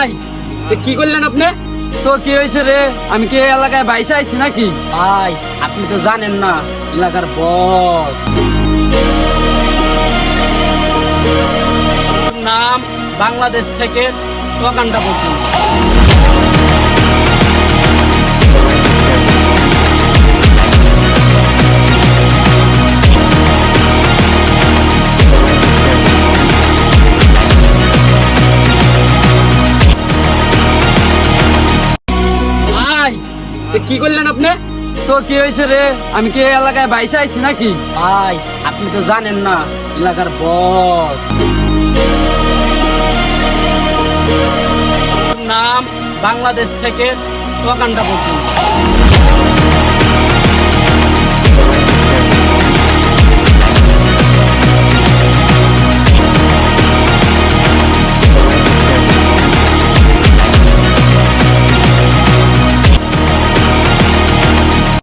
ভাই কি করলেন আপনি? তো কি হয়েছে রে? আমি কি এই এলাকায় বাইসে আইছি নাকি? ভাই আপনি তো জানেন না এলাকার বস। নাম বাংলাদেশ থেকে ওয়াকান্ডা পর্যন্ত। ভাই কি করলেন আপনি? তো কি হয়েছে রে? আমি কি এই এলাকায় বাইসে আইছি নাকি? ভাই আপনি তো জানেন না এলাকার বস। নাম বাংলাদেশ থেকে ওয়াকান্ডা পর্যন্ত।